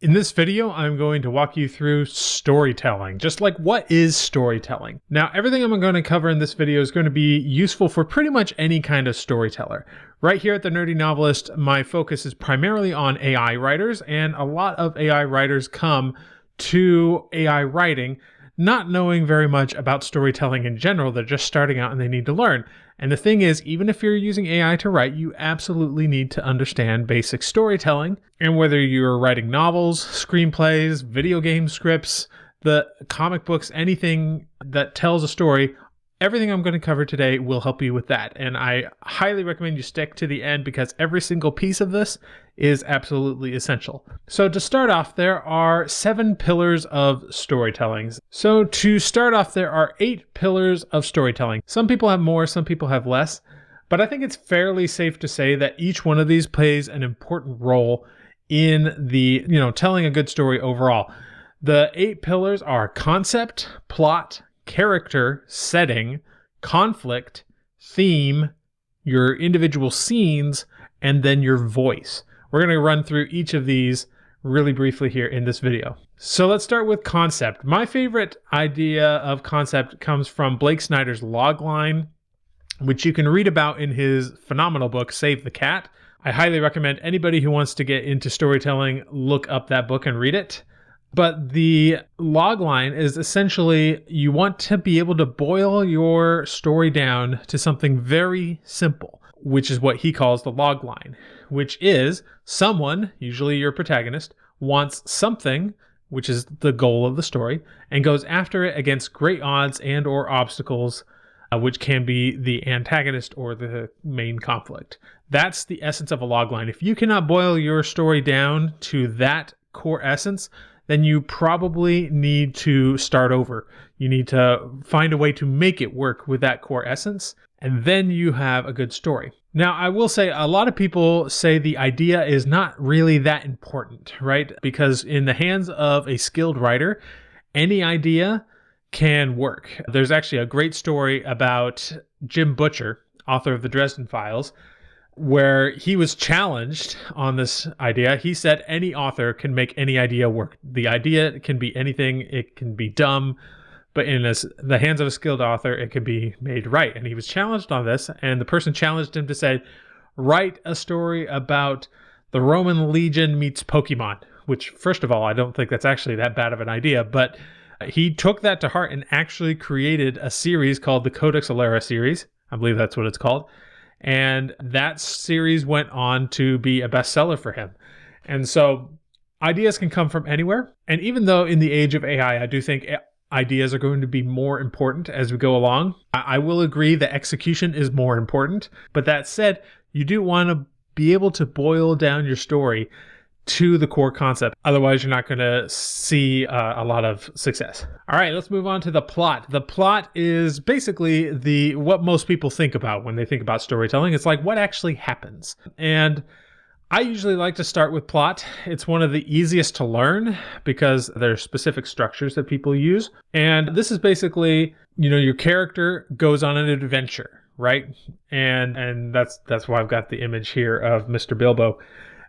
In this video, I'm going to walk you through storytelling. Just like, what is storytelling? Now, everything I'm going to cover in this video is going to be useful for pretty much any kind of storyteller. Right here at The Nerdy Novelist, my focus is primarily on AI writers, and a lot of AI writers come to AI writing not knowing very much about storytelling in general. They're just starting out and they need to learn. And the thing is, even if you're using AI to write, you absolutely need to understand basic storytelling. And whether you're writing novels, screenplays, video game scripts, the comic books, anything that tells a story, everything I'm going to cover today will help you with that. And I highly recommend you stick to the end because every single piece of this is absolutely essential. So to start off, there are 7 pillars of storytelling. So to start off, there are 8 pillars of storytelling. Some people have more, some people have less, but I think it's fairly safe to say that each one of these plays an important role in the, telling a good story overall. The 8 pillars are concept, plot, character, setting, conflict, theme, your individual scenes, and then your voice. We're going to run through each of these really briefly here in this video. So let's start with concept. My favorite idea of concept comes from Blake Snyder's Logline, which you can read about in his phenomenal book, Save the Cat. I highly recommend anybody who wants to get into storytelling look up that book and read it. But the logline is essentially you want to be able to boil your story down to something very simple, which is what he calls the logline, which is someone, usually your protagonist, wants something, which is the goal of the story, and goes after it against great odds and or obstacles, which can be the antagonist or the main conflict. That's the essence of a logline. If you cannot boil your story down to that core essence, then you probably need to start over. You need to find a way to make it work with that core essence, and then you have a good story. Now, I will say a lot of people say the idea is not really that important, right? Because in the hands of a skilled writer, any idea can work. There's actually a great story about Jim Butcher, author of the Dresden Files, where he was challenged on this idea. He said any author can make any idea work. The idea can be anything. It can be dumb, but in the hands of a skilled author, it can be made right. And he was challenged on this, and the person challenged him to say, write a story about the Roman Legion meets Pokemon, which, first of all, I don't think that's actually that bad of an idea, but he took that to heart and actually created a series called the Codex Alera series. I believe that's what it's called. And that series went on to be a bestseller for him. And so ideas can come from anywhere. And even though in the age of AI, I do think ideas are going to be more important as we go along, I will agree that execution is more important. But that said, you do want to be able to boil down your story to the core concept. Otherwise, you're not going to see a lot of success. All right, let's move on to the plot. The plot is basically what most people think about when they think about storytelling. It's like what actually happens. And I usually like to start with plot. It's one of the easiest to learn because there are specific structures that people use. And this is basically, your character goes on an adventure, right? And that's why I've got the image here of Mr. Bilbo.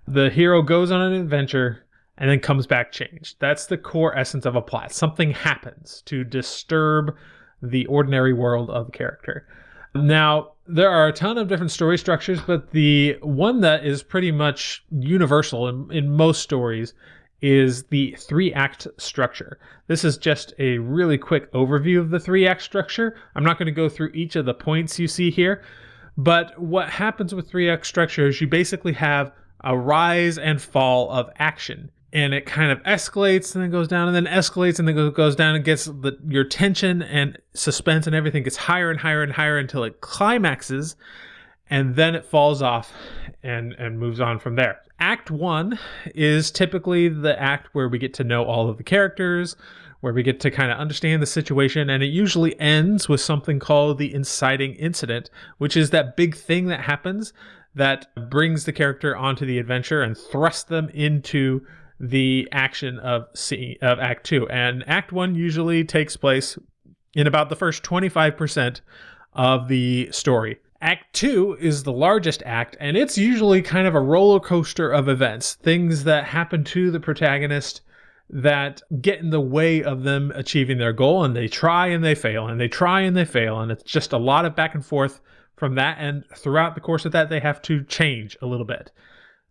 The hero goes on an adventure and then comes back changed. That's the core essence of a plot. Something happens to disturb the ordinary world of the character. Now, there are a ton of different story structures, but the one that is pretty much universal in most stories is the 3-act structure. This is just a really quick overview of the 3-act structure. I'm not going to go through each of the points you see here, but what happens with 3-act structure is you basically have a rise and fall of action. And it kind of escalates and then goes down and then escalates and then goes down and gets your tension and suspense and everything gets higher and higher and higher until it climaxes. And then it falls off and moves on from there. Act 1 is typically the act where we get to know all of the characters, where we get to kind of understand the situation, and it usually ends with something called the inciting incident, which is that big thing that happens that brings the character onto the adventure and thrusts them into the action of Act 2. And Act 1 usually takes place in about the first 25% of the story. Act 2 is the largest act, and it's usually kind of a roller coaster of events, things that happen to the protagonist that get in the way of them achieving their goal, and they try and they fail, and they try and they fail, and it's just a lot of back and forth from that, and throughout the course of that, they have to change a little bit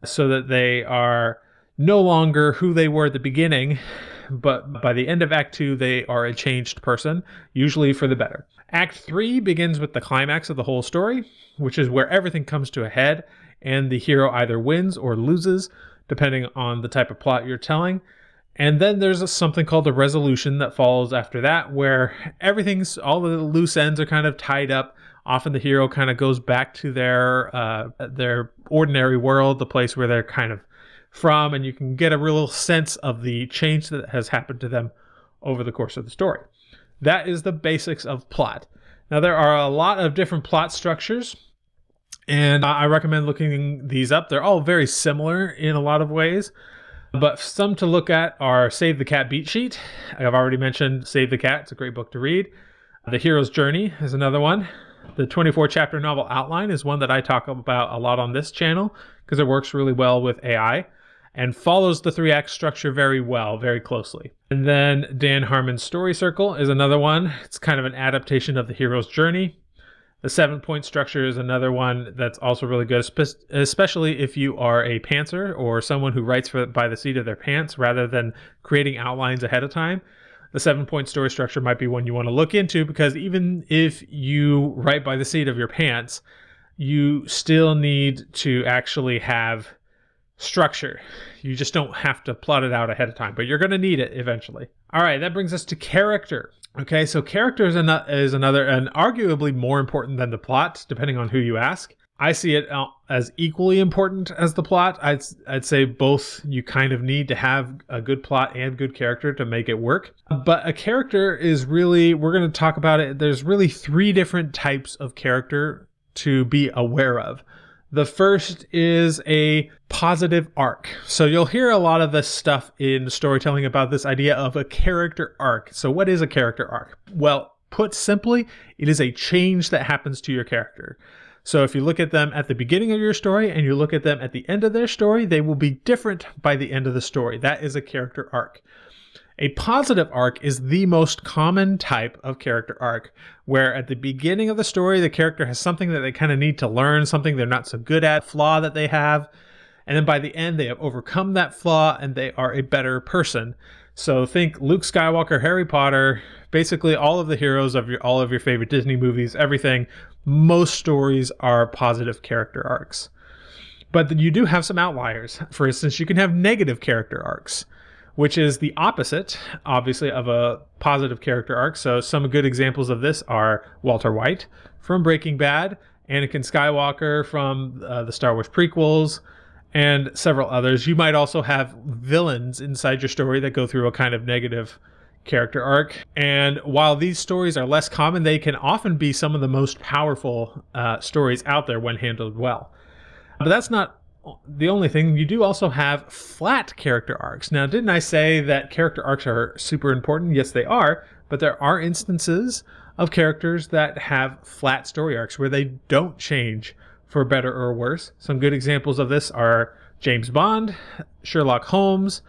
so that they are no longer who they were at the beginning, but by the end of Act 2, they are a changed person, usually for the better. Act 3 begins with the climax of the whole story, which is where everything comes to a head, and the hero either wins or loses, depending on the type of plot you're telling. And then there's something called a resolution that follows after that, where all the loose ends are kind of tied up. Often the hero kind of goes back to their ordinary world, the place where they're kind of from, and you can get a real sense of the change that has happened to them over the course of the story. That is the basics of plot. Now, there are a lot of different plot structures, and I recommend looking these up. They're all very similar in a lot of ways, but some to look at are Save the Cat Beat Sheet. I've already mentioned Save the Cat. It's a great book to read. The Hero's Journey is another one. The 24-chapter novel outline is one that I talk about a lot on this channel because it works really well with AI and follows the 3-act structure very well, very closely. And then Dan Harmon's Story Circle is another one. It's kind of an adaptation of The Hero's Journey. The 7-point structure is another one that's also really good, especially if you are a pantser or someone who writes by the seat of their pants rather than creating outlines ahead of time. The 7-point story structure might be one you want to look into, because even if you write by the seat of your pants, you still need to actually have structure. You just don't have to plot it out ahead of time, but you're going to need it eventually. All right, that brings us to character. Okay, so character is another, and arguably more important than the plot, depending on who you ask. I see it as equally important as the plot. I'd say both you kind of need to have a good plot and good character to make it work. But a character is really, we're going to talk about it, there's really 3 different types of character to be aware of. The first is a positive arc. So you'll hear a lot of this stuff in storytelling about this idea of a character arc. So what is a character arc? Well, put simply, it is a change that happens to your character. So if you look at them at the beginning of your story and you look at them at the end of their story, they will be different by the end of the story. That is a character arc. A positive arc is the most common type of character arc, where at the beginning of the story, the character has something that they kind of need to learn, something they're not so good at, flaw that they have. And then by the end, they have overcome that flaw and they are a better person. So think Luke Skywalker, Harry Potter, basically all of the heroes of all of your favorite Disney movies, everything. Most stories are positive character arcs. But you do have some outliers. For instance, you can have negative character arcs, which is the opposite, obviously, of a positive character arc. So some good examples of this are Walter White from Breaking Bad, Anakin Skywalker from the Star Wars prequels, and several others. You might also have villains inside your story that go through a kind of negative character arc. And while these stories are less common, they can often be some of the most powerful stories out there when handled well. But that's not the only thing. You do also have flat character arcs. Now, didn't I say that character arcs are super important? Yes, they are. But there are instances of characters that have flat story arcs where they don't change for better or worse. Some good examples of this are James Bond, Sherlock Holmes,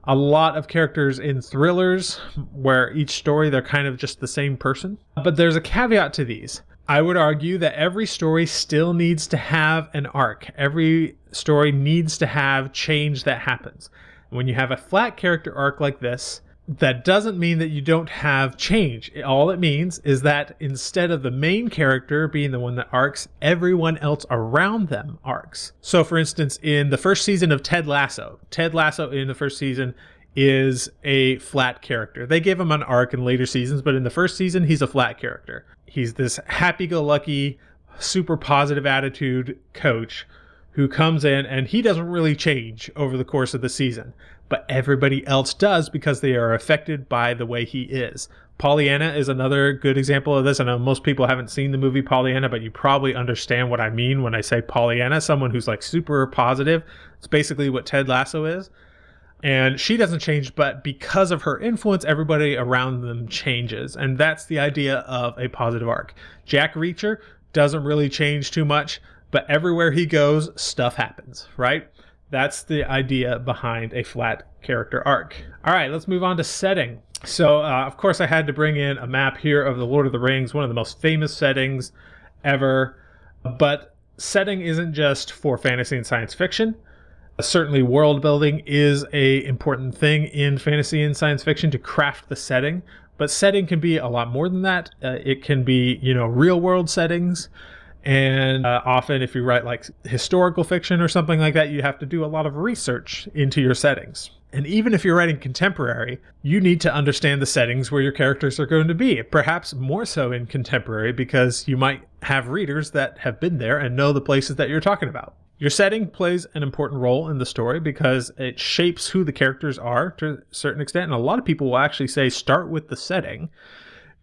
a lot of characters in thrillers where each story they're kind of just the same person. But there's a caveat to these. I would argue that every story still needs to have an arc. Every story needs to have change that happens. When you have a flat character arc like this, that doesn't mean that you don't have change. All it means is that instead of the main character being the one that arcs, everyone else around them arcs. So for instance, in the first season of Ted Lasso in the first season is a flat character. They give him an arc in later seasons, but in the first season, he's a flat character. He's this happy-go-lucky, super positive attitude coach who comes in and he doesn't really change over the course of the season. But everybody else does because they are affected by the way he is. Pollyanna is another good example of this. I know most people haven't seen the movie Pollyanna, but you probably understand what I mean when I say Pollyanna, someone who's like super positive. It's basically what Ted Lasso is. And she doesn't change, but because of her influence, everybody around them changes. And that's the idea of a positive arc. Jack Reacher, doesn't really change too much, but everywhere he goes, stuff happens, right? That's the idea behind a flat character arc. All right, let's move on to setting. So, of course, I had to bring in a map here of the Lord of the Rings, one of the most famous settings ever. But setting isn't just for fantasy and science fiction. Certainly, world building is an important thing in fantasy and science fiction to craft the setting. But setting can be a lot more than that. It can be, real world settings. And often if you write like historical fiction or something like that, you have to do a lot of research into your settings. And even if you're writing contemporary, you need to understand the settings where your characters are going to be. Perhaps more so in contemporary, because you might have readers that have been there and know the places that you're talking about. Your setting plays an important role in the story because it shapes who the characters are to a certain extent. And a lot of people will actually say start with the setting,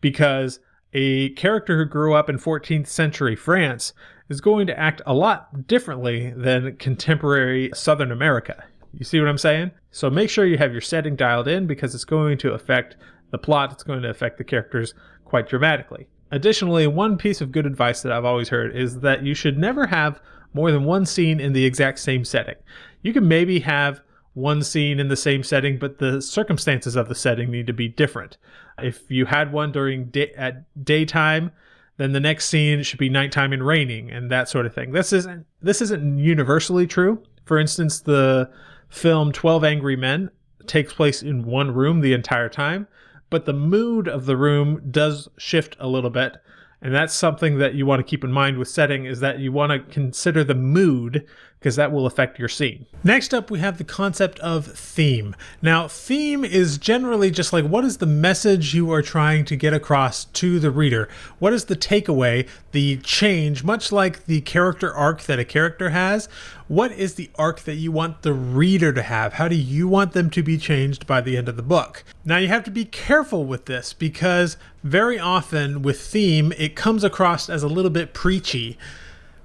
because a character who grew up in 14th century France is going to act a lot differently than contemporary Southern America. You see what I'm saying? So make sure you have your setting dialed in, because it's going to affect the plot. It's going to affect the characters quite dramatically. Additionally, one piece of good advice that I've always heard is that you should never have more than one scene in the exact same setting. You can maybe have one scene in the same setting, but the circumstances of the setting need to be different. If you had one during at daytime, then the next scene should be nighttime and raining and that sort of thing. This isn't universally true. For instance, the film 12 Angry Men takes place in one room the entire time, but the mood of the room does shift a little bit. And that's something that you want to keep in mind with setting, is that you want to consider the mood, because that will affect your scene. Next up, we have the concept of theme. Now, theme is generally just like, what is the message you are trying to get across to the reader? What is the takeaway, the change, much like the character arc that a character has? What is the arc that you want the reader to have? How do you want them to be changed by the end of the book? Now, you have to be careful with this, because very often with theme, it comes across as a little bit preachy,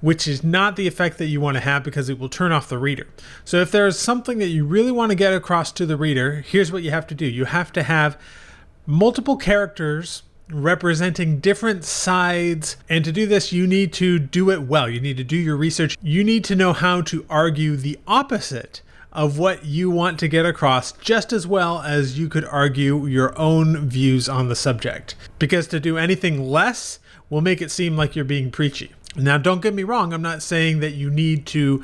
which is not the effect that you want to have, because it will turn off the reader. So if there's something that you really want to get across to the reader, here's what you have to do. You have to have multiple characters representing different sides, and to do this, you need to do it well. You need to do your research. You need to know how to argue the opposite of what you want to get across, just as well as you could argue your own views on the subject. Because to do anything less will make it seem like you're being preachy. Now, don't get me wrong, I'm not saying that you need to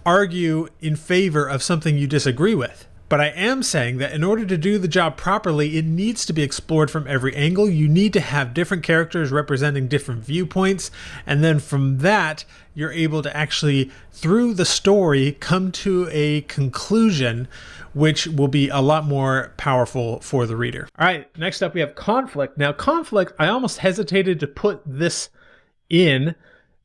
argue in favor of something you disagree with. But I am saying that in order to do the job properly, it needs to be explored from every angle. You need to have different characters representing different viewpoints. And then from that, you're able to actually, through the story, come to a conclusion which will be a lot more powerful for the reader. All right, next up we have conflict. Now, conflict, I almost hesitated to put this in,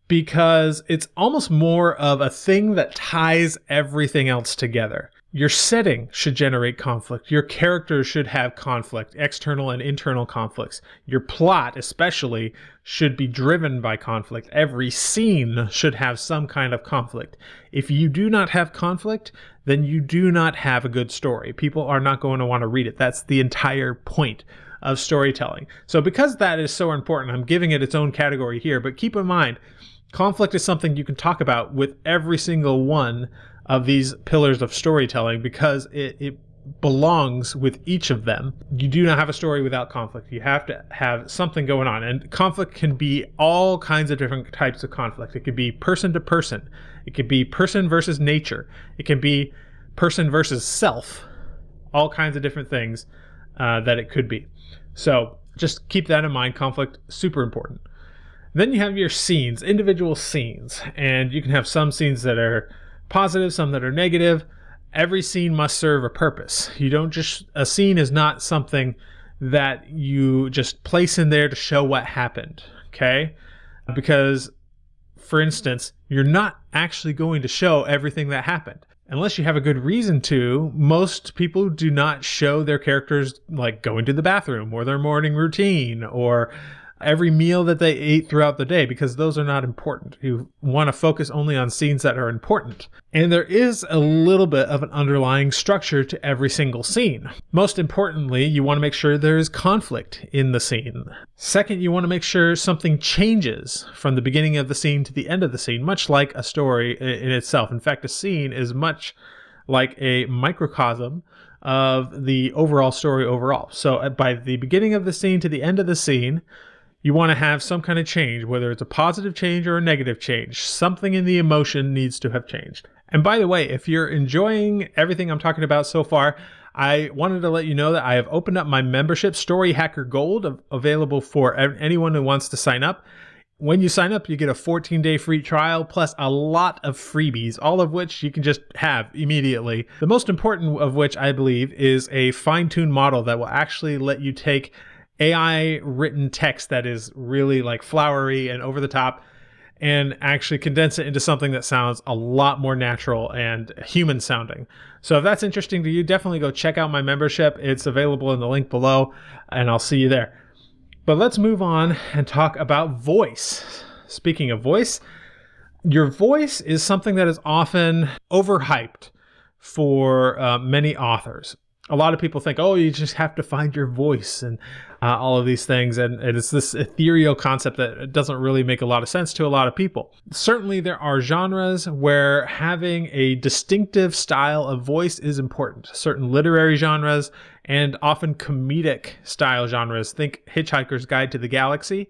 because it's almost more of a thing that ties everything else together. Your setting should generate conflict. Your characters should have conflict, external and internal conflicts. Your plot, especially, should be driven by conflict. Every scene should have some kind of conflict. If you do not have conflict, then you do not have a good story. People are not going to want to read it. That's the entire point of storytelling. So because that is so important, I'm giving it its own category here, but keep in mind, conflict is something you can talk about with every single one of these pillars of storytelling, because it belongs with each of them. You do not have a story without conflict. You have to have something going on. And conflict can be all kinds of different types of conflict. It could be person to person. It could be person versus nature. It can be person versus self. All kinds of different things that it could be. So just keep that in mind. Conflict, super important. Then you have your scenes, individual scenes. And you can have some scenes that are positive, some that are negative. Every scene must serve a purpose. A scene is not something that you just place in there to show what happened, okay? Because, for instance, you're not actually going to show everything that happened. Unless you have a good reason to, most people do not show their characters like going to the bathroom or their morning routine or every meal that they ate throughout the day, because those are not important. You want to focus only on scenes that are important. And there is a little bit of an underlying structure to every single scene. Most importantly, you want to make sure there is conflict in the scene. Second, you want to make sure something changes from the beginning of the scene to the end of the scene, much like a story in itself. In fact, a scene is much like a microcosm of the overall story overall. So by the beginning of the scene to the end of the scene, you want to have some kind of change, whether it's a positive change or a negative change. Something in the emotion needs to have changed. And by the way, if you're enjoying everything I'm talking about so far, I wanted to let you know that I have opened up my membership, Story Hacker Gold, available for anyone who wants to sign up. When you sign up, you get a 14-day free trial plus a lot of freebies, all of which you can just have immediately. The most important of which, I believe, is a fine-tuned model that will actually let you take AI written text that is really like flowery and over the top and actually condense it into something that sounds a lot more natural and human sounding. So if that's interesting to you, definitely go check out my membership. It's available in the link below, and I'll see you there. But let's move on and talk about voice. Speaking of voice, your voice is something that is often overhyped for many authors. A lot of people think, oh, you just have to find your voice and all of these things. And it's this ethereal concept that doesn't really make a lot of sense to a lot of people. Certainly there are genres where having a distinctive style of voice is important. Certain literary genres and often comedic style genres, think Hitchhiker's Guide to the Galaxy,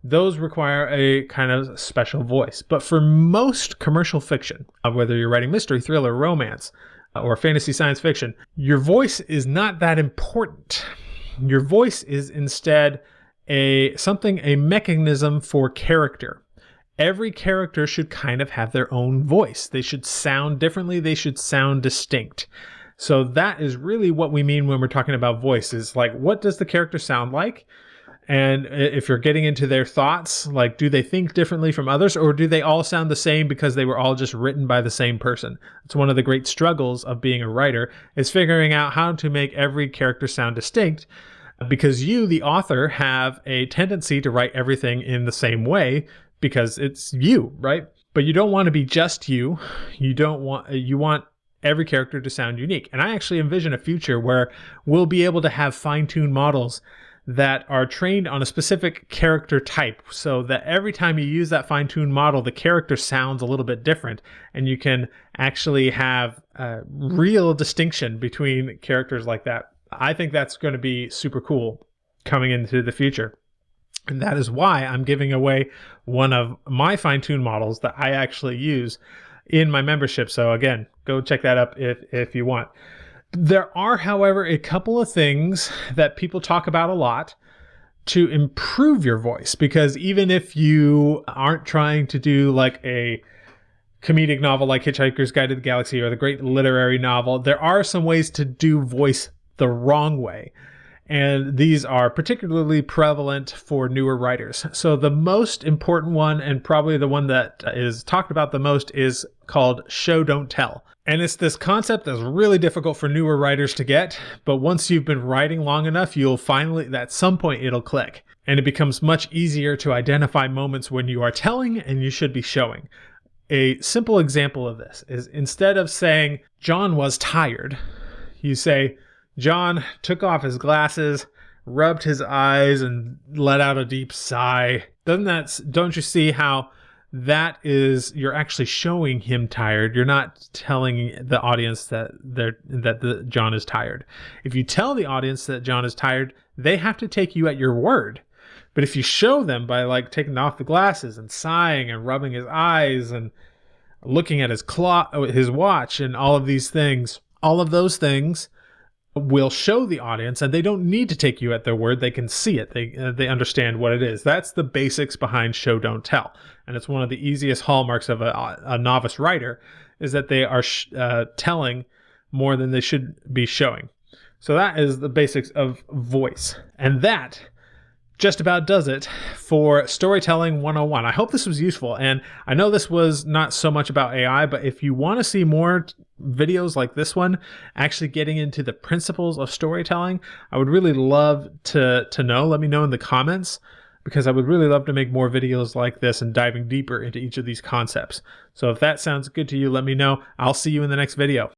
those require a kind of special voice. But for most commercial fiction, whether you're writing mystery, thriller, romance, or fantasy science fiction, your voice is not that important. Your voice is instead a mechanism for character. Every character should kind of have their own voice. They should sound differently. They should sound distinct. So that is really what we mean when we're talking about voice, is like, what does the character sound like? And if you're getting into their thoughts, like, do they think differently from others, or do they all sound the same because they were all just written by the same person? It's one of the great struggles of being a writer, is figuring out how to make every character sound distinct, because you, the author, have a tendency to write everything in the same way because it's you, right? But you don't want to be just you. You want every character to sound unique. And I actually envision a future where we'll be able to have fine-tuned models that are trained on a specific character type, so that every time you use that fine-tuned model, the character sounds a little bit different, and you can actually have a real distinction between characters like that. I think that's going to be super cool coming into the future. And that is why I'm giving away one of my fine-tuned models that I actually use in my membership. So again, go check that up if you want. There are, however, a couple of things that people talk about a lot to improve your voice, because even if you aren't trying to do like a comedic novel like Hitchhiker's Guide to the Galaxy or the great literary novel, there are some ways to do voice the wrong way. And these are particularly prevalent for newer writers. So the most important one, and probably the one that is talked about the most, is called show don't tell. And it's this concept that's really difficult for newer writers to get, but once you've been writing long enough, you'll finally, at some point, it'll click. And it becomes much easier to identify moments when you are telling and you should be showing. A simple example of this is, instead of saying, John was tired, you say, John took off his glasses, rubbed his eyes, and let out a deep sigh. Don't you see how that is, you're actually showing him tired. You're not telling the audience that John is tired. If you tell the audience that John is tired, they have to take you at your word. But if you show them by like taking off the glasses and sighing and rubbing his eyes and looking at his watch and all of these things, all of those things will show the audience, and they don't need to take you at their word. They can see it. They understand what it is. That's the basics behind show don't tell. And it's one of the easiest hallmarks of a novice writer, is that they are telling more than they should be showing. So that is the basics of voice. And that just about does it for Storytelling 101. I hope this was useful. And I know this was not so much about AI, but if you want to see more videos like this one, actually getting into the principles of storytelling, I would really love to know. Let me know in the comments because I would really love to make more videos like this and diving deeper into each of these concepts. So if that sounds good to you, let me know. I'll see you in the next video.